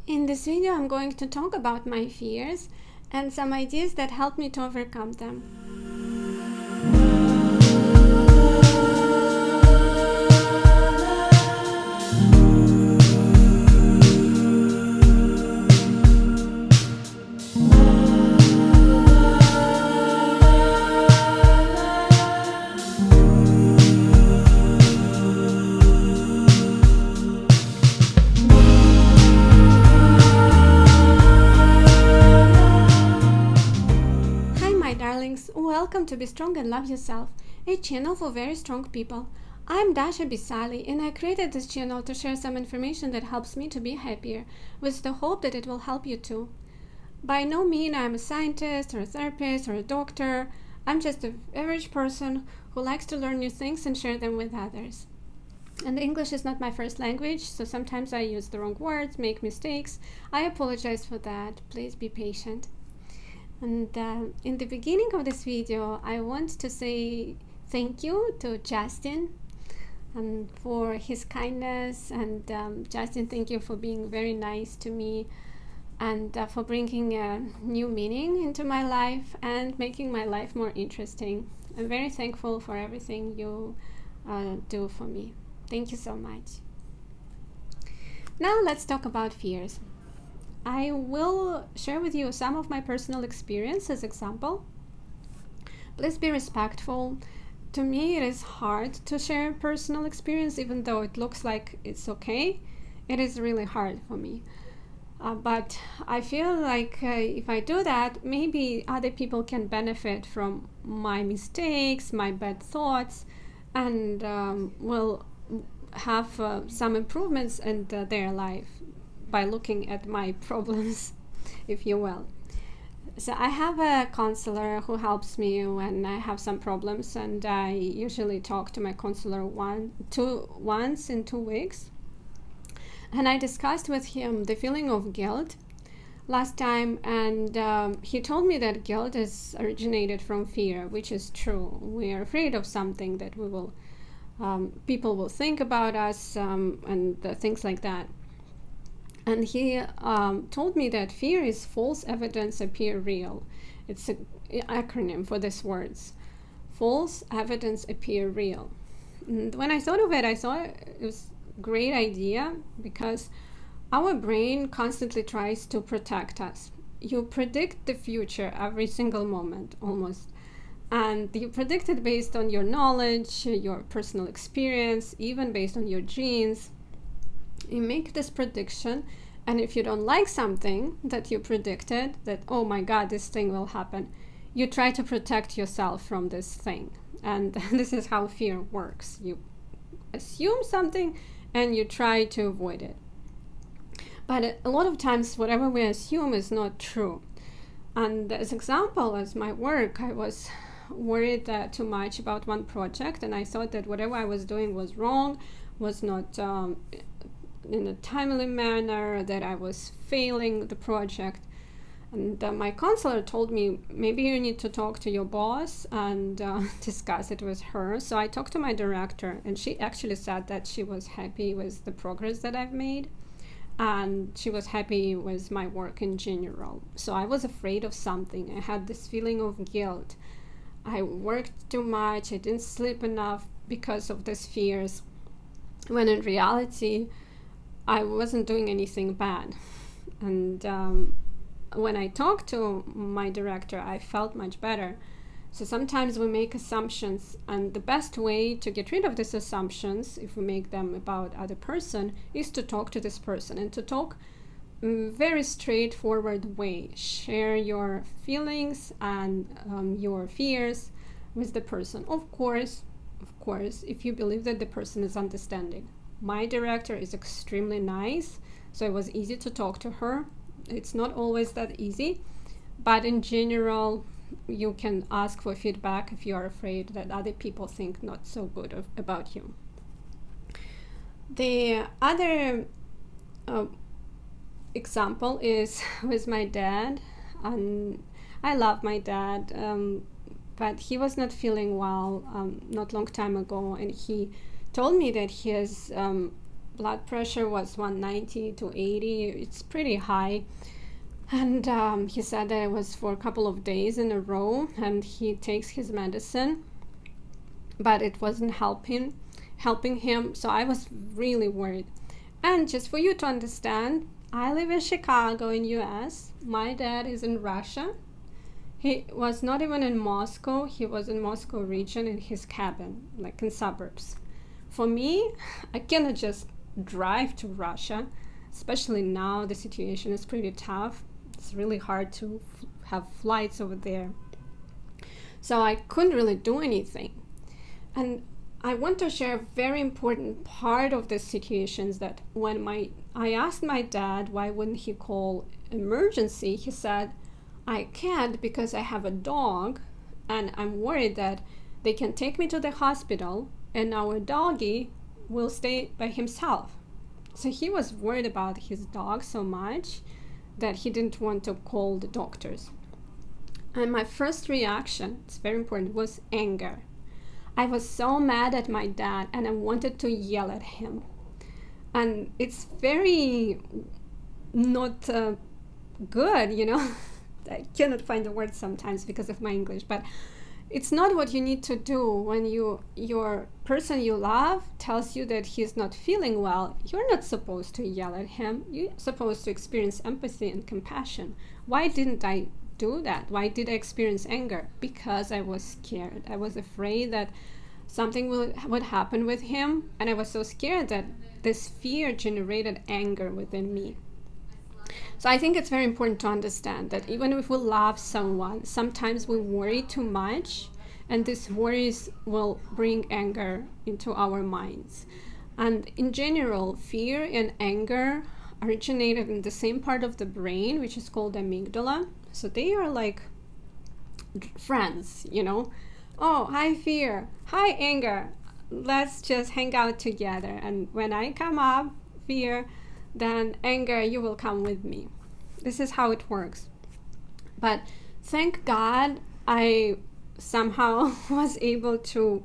In this video, I'm going to talk about my fears and some ideas that help me to overcome them. Welcome to Be Strong and Love Yourself, a channel for very strong people. I'm Dasha Bisali, and I created this channel to share some information that helps me to be happier, with the hope that it will help you too. By no means I'm a scientist or a therapist or a doctor. I'm just an average person who likes to learn new things and share them with others. And English is not my first language, so sometimes I use the wrong words, make mistakes. I apologize for that. Please be patient. And in the beginning of this video, I want to say thank you to Justin for his kindness. And Justin, thank you for being very nice to me and for bringing a new meaning into my life and making my life more interesting. I'm very thankful for everything you do for me. Thank you so much. Now let's talk about fears. I will share with you some of my personal experience as example. Please be respectful. To me, it is hard to share personal experience, even though it looks like it's okay. It is really hard for me. But I feel like if I do that, maybe other people can benefit from my mistakes, my bad thoughts, and will have some improvements in their life by looking at my problems, if you will. So I have a counselor who helps me when I have some problems, and I usually talk to my counselor once in 2 weeks. And I discussed with him the feeling of guilt last time, and he told me that guilt is originated from fear, which is true. We are afraid of something that we will, people will think about us, and things like that. And he told me that fear is false evidence appear real. It's an acronym for these words. False evidence appear real. And when I thought of it, I thought it was a great idea because our brain constantly tries to protect us. You predict the future every single moment, almost. And you predict it based on your knowledge, your personal experience, even based on your genes. You make this prediction, and if you don't like something that you predicted, that oh my god, this thing will happen, you try to protect yourself from this thing. And this is how fear works. You assume something and you try to avoid it. But a lot of times whatever we assume is not true. And as example, as my work, I was worried too much about one project, and I thought that whatever I was doing was wrong, was not in a timely manner, that I was failing the project. And my counselor told me, maybe you need to talk to your boss and discuss it with her. So I talked to my director, and she actually said that she was happy with the progress that I've made, and she was happy with my work in general. So I was afraid of something. I had this feeling of guilt. I worked too much, I didn't sleep enough because of these fears, when in reality I wasn't doing anything bad. And when I talked to my director, I felt much better. So sometimes we make assumptions, and the best way to get rid of these assumptions, if we make them about other person, is to talk to this person, and to talk very straightforward way. Share your feelings and your fears with the person. Of course, if you believe that the person is understanding. My director is extremely nice, so it was easy to talk to her. It's not always that easy, but in general, you can ask for feedback if you are afraid that other people think not so good about you. The other example is with my dad. And I love my dad, but he was not feeling well not long time ago, and he told me that he has blood pressure was 190 to 80. It's pretty high. And he said that it was for a couple of days in a row, and he takes his medicine, but it wasn't helping him. So I was really worried. And just for you to understand, I live in Chicago in US. My dad is in Russia. He was not even in Moscow. He was in Moscow region in his cabin, like in suburbs. For me, I cannot just drive to Russia, especially now the situation is pretty tough. It's really hard to have flights over there. So I couldn't really do anything. And I want to share a very important part of this situation is that when I asked my dad why wouldn't he call emergency, he said, I can't because I have a dog and I'm worried that they can take me to the hospital and our doggy will stay by himself. So he was worried about his dog so much that he didn't want to call the doctors. And my first reaction, it's very important, was anger. I was so mad at my dad and I wanted to yell at him. And it's very not good, you know. I cannot find the word sometimes because of my English, but it's not what you need to do when your person you love tells you that he's not feeling well. You're not supposed to yell at him. You're supposed to experience empathy and compassion. Why didn't I do that? Why did I experience anger? Because I was scared. I was afraid that something would happen with him, and I was so scared that this fear generated anger within me. So I think it's very important to understand that even if we love someone, sometimes we worry too much, and these worries will bring anger into our minds. And in general, fear and anger originated in the same part of the brain, which is called amygdala. So they are like friends, you know. Oh, hi fear, hi anger, let's just hang out together. And when I come up, fear, then anger, you will come with me. This is how it works. But thank God I somehow was able to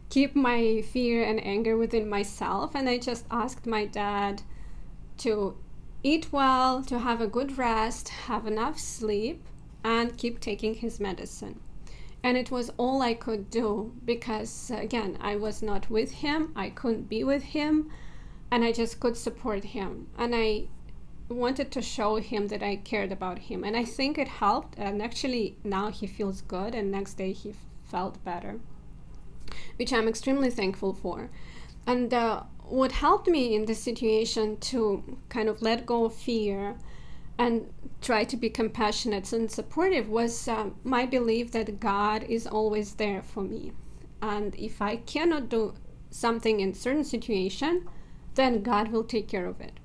keep my fear and anger within myself, and I just asked my dad to eat well, to have a good rest, have enough sleep, and keep taking his medicine. And it was all I could do because, again, I was not with him, I couldn't be with him, and I just could support him. And I wanted to show him that I cared about him. And I think it helped. And actually, now he feels good. And next day, he felt better, which I'm extremely thankful for. And what helped me in this situation to kind of let go of fear and try to be compassionate and supportive was my belief that God is always there for me. And if I cannot do something in certain situation, then God will take care of it.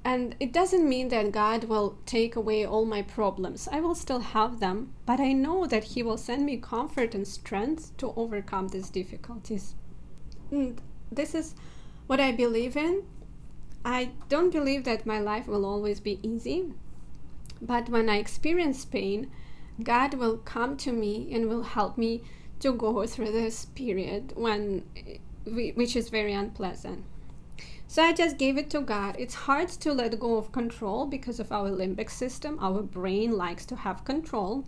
And it doesn't mean that God will take away all my problems. I will still have them, but I know that He will send me comfort and strength to overcome these difficulties. And this is what I believe in. I don't believe that my life will always be easy, but when I experience pain, God will come to me and will help me to go through this period which is very unpleasant. So I just gave it to God. It's hard to let go of control because of our limbic system. Our brain likes to have control,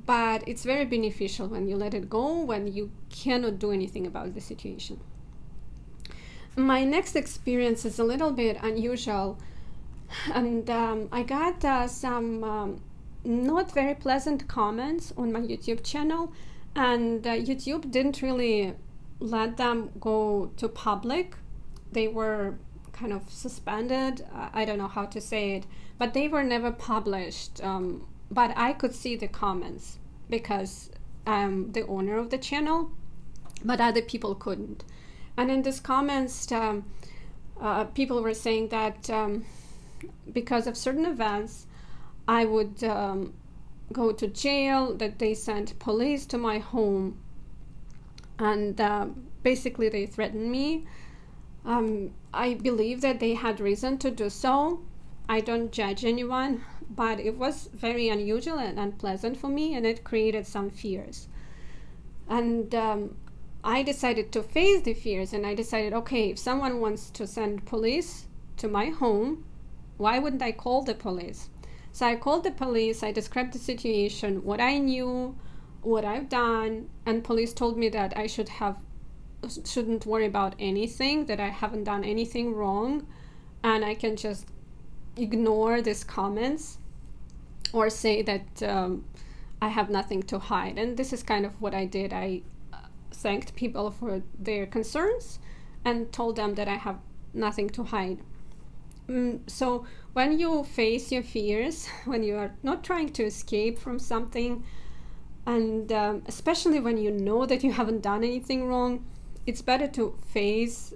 but it's very beneficial when you let it go, when you cannot do anything about the situation. My next experience is a little bit unusual, and I got some not very pleasant comments on my YouTube channel, and YouTube didn't really let them go to public. They were kind of suspended. I don't know how to say it, but they were never published. But I could see the comments because I'm the owner of the channel, but other people couldn't. And in these comments, people were saying that because of certain events, I would go to jail, that they sent police to my home, and basically they threatened me. I believe that they had reason to do so. I don't judge anyone, but it was very unusual and unpleasant for me, and it created some fears. And I decided to face the fears, and I decided, okay, if someone wants to send police to my home, why wouldn't I call the police? So I called the police, I described the situation, what I knew, what I've done, and police told me that I shouldn't worry about anything, that I haven't done anything wrong, and I can just ignore these comments or say that I have nothing to hide. And this is kind of what I did. I thanked people for their concerns and told them that I have nothing to hide. So when you face your fears, when you are not trying to escape from something, and especially when you know that you haven't done anything wrong, it's better to face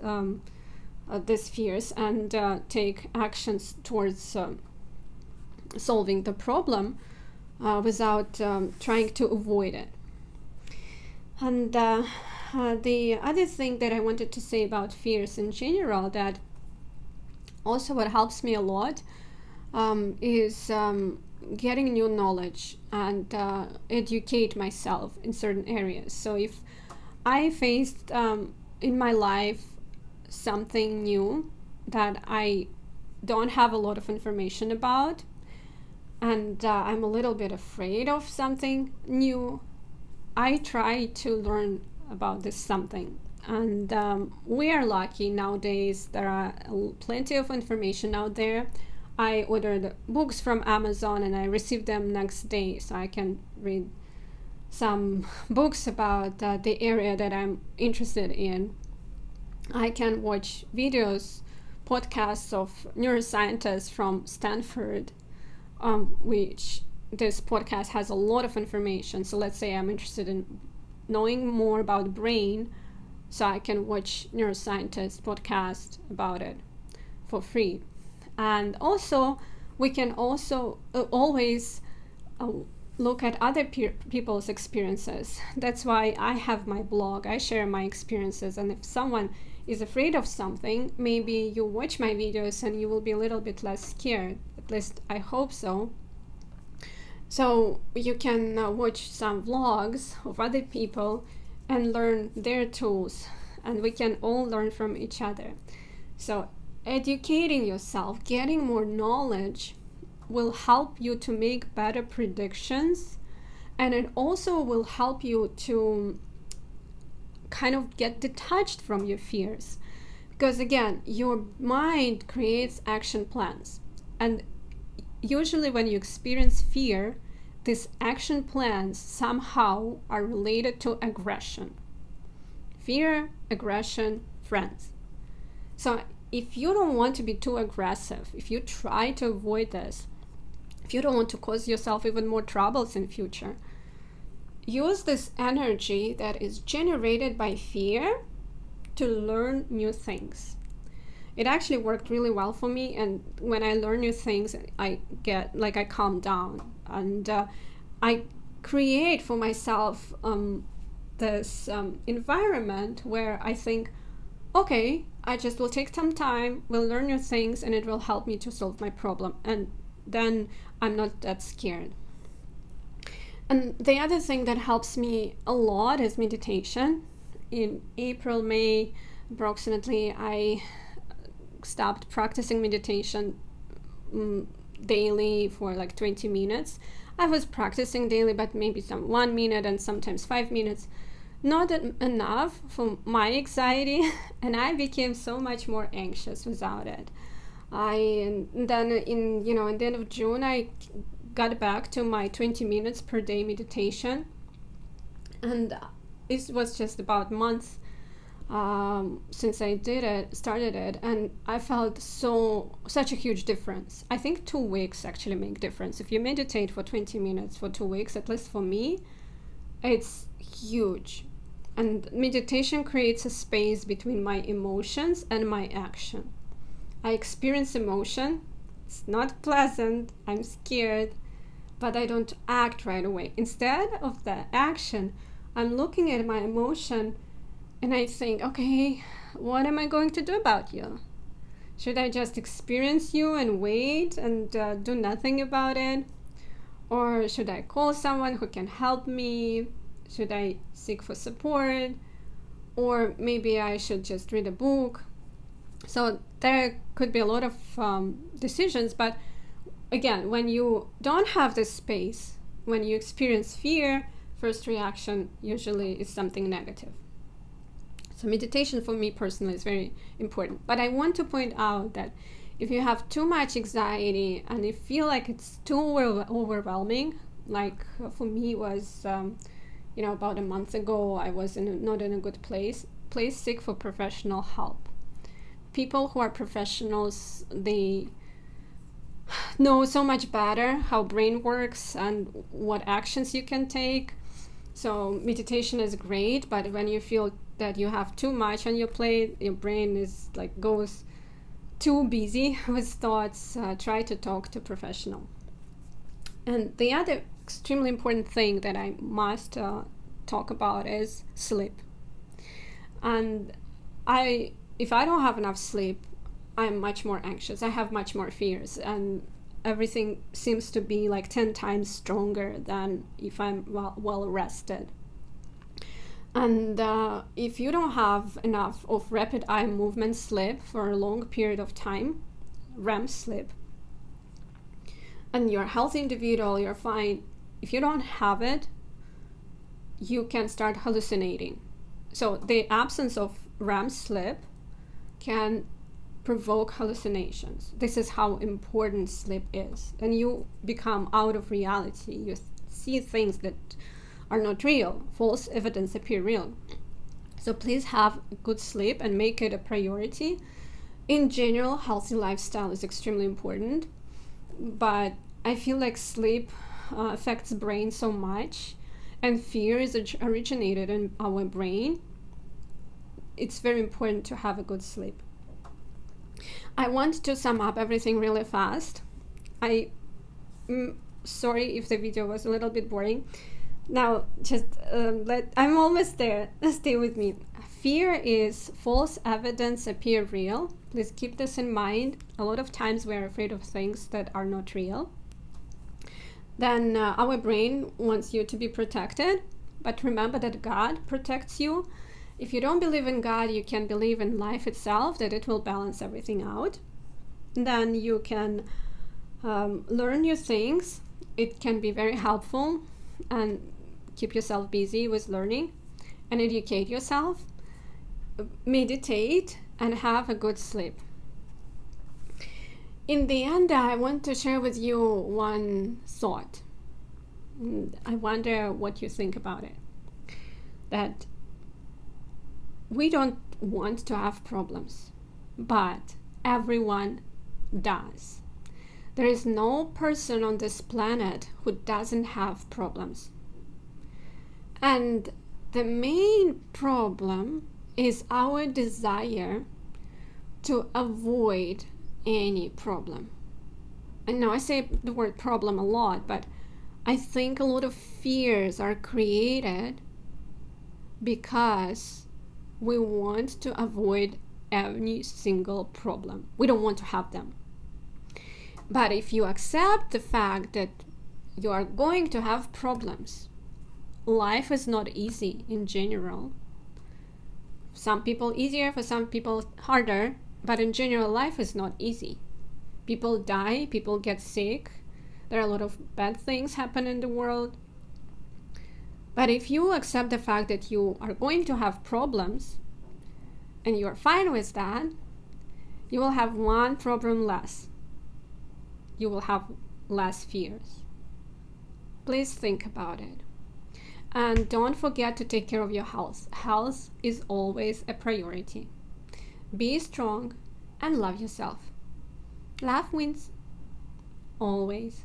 these fears and take actions towards solving the problem without trying to avoid it. And the other thing that I wanted to say about fears in general, that also what helps me a lot is getting new knowledge and educate myself in certain areas. So if I faced in my life something new that I don't have a lot of information about, and I'm a little bit afraid of something new, I try to learn about this something. And we are lucky nowadays. There are plenty of information out there. I ordered books from Amazon and I received them next day, so I can read some books about the area that I'm interested in. I can watch videos, podcasts of neuroscientists from Stanford, which this podcast has a lot of information. So let's say I'm interested in knowing more about the brain, so I can watch neuroscientist podcast about it for free. And also, we can also always look at other people's experiences. That's why I have my blog. I share my experiences, and if someone is afraid of something, maybe you watch my videos and you will be a little bit less scared. At least I hope so. So you can watch some vlogs of other people and learn their tools, and we can all learn from each other. So educating yourself, getting more knowledge will help you to make better predictions, and it also will help you to kind of get detached from your fears, because again, your mind creates action plans, and usually when you experience fear, these action plans somehow are related to aggression. Fear, aggression, friends. So if you don't want to be too aggressive, if you try to avoid this, if you don't want to cause yourself even more troubles in future, use this energy that is generated by fear to learn new things. It actually worked really well for me, and when I learn new things, I calm down, and I create for myself this environment where I think, okay, I just will take some time, will learn new things, and it will help me to solve my problem, and then I'm not that scared. And the other thing that helps me a lot is meditation. In April, May, approximately, I stopped practicing meditation daily for like 20 minutes. I was practicing daily, but maybe some 1 minute and sometimes 5 minutes. Not enough for my anxiety, and I became so much more anxious without it. Then in the end of June, I got back to my 20 minutes per day meditation, and it was just about a month since I started it, and I felt such a huge difference. I think 2 weeks actually make difference. If you meditate for 20 minutes for 2 weeks, at least for me, it's huge. And meditation creates a space between my emotions and my action. I experience emotion. It's not pleasant. I'm scared, but I don't act right away. Instead of the action, I'm looking at my emotion and I think, okay, what am I going to do about you? Should I just experience you and wait and do nothing about it? Or should I call someone who can help me? Should I seek for support? or maybe I should just read a book. So there could be a lot of decisions, but again, when you don't have this space, when you experience fear, first reaction usually is something negative. So meditation for me personally is very important. But I want to point out that if you have too much anxiety and you feel like it's too overwhelming, like for me was, about a month ago, I was not in a good place, please seek for professional help. People who are professionals, they know so much better how brain works and what actions you can take. So meditation is great, but when you feel that you have too much on your plate, your brain is goes too busy with thoughts, try to talk to a professional. And the other extremely important thing that I must talk about is sleep. And if I don't have enough sleep, I'm much more anxious. I have much more fears, and everything seems to be 10 times stronger than if I'm well rested. And if you don't have enough of rapid eye movement sleep for a long period of time, REM sleep, and you're a healthy individual, you're fine. If you don't have it, you can start hallucinating. So the absence of REM sleep can provoke hallucinations. This is how important sleep is. And you become out of reality. You see things that are not real. False evidence appear real. So please have good sleep and make it a priority. In general, healthy lifestyle is extremely important. But I feel like sleep affects brain so much, and fear is originated in our brain. It's very important to have a good sleep. I want to sum up everything really fast. Sorry if the video was a little bit boring. Now, just I'm almost there. Stay with me. Fear is false evidence appear real. Please keep this in mind. A lot of times we're afraid of things that are not real. Then our brain wants you to be protected, but remember that God protects you. If you don't believe in God, you can believe in life itself, that it will balance everything out. Then you can learn new things. It can be very helpful, and keep yourself busy with learning and educate yourself. Meditate and have a good sleep. In the end, I want to share with you one thought. I wonder what you think about it. That we don't want to have problems, but everyone does. There is no person on this planet who doesn't have problems. And the main problem is our desire to avoid any problem. And now I say the word problem a lot, but I think a lot of fears are created because we want to avoid every single problem. We don't want to have them. But if you accept the fact that you are going to have problems, life is not easy in general. Some people easier, for some people harder, but in general life is not easy. People die, people get sick, there are a lot of bad things happen in the world. But if you accept the fact that you are going to have problems and you are fine with that, you will have one problem less. You will have less fears. Please think about it. And don't forget to take care of your health. Health is always a priority. Be strong and love yourself. Love wins. Always.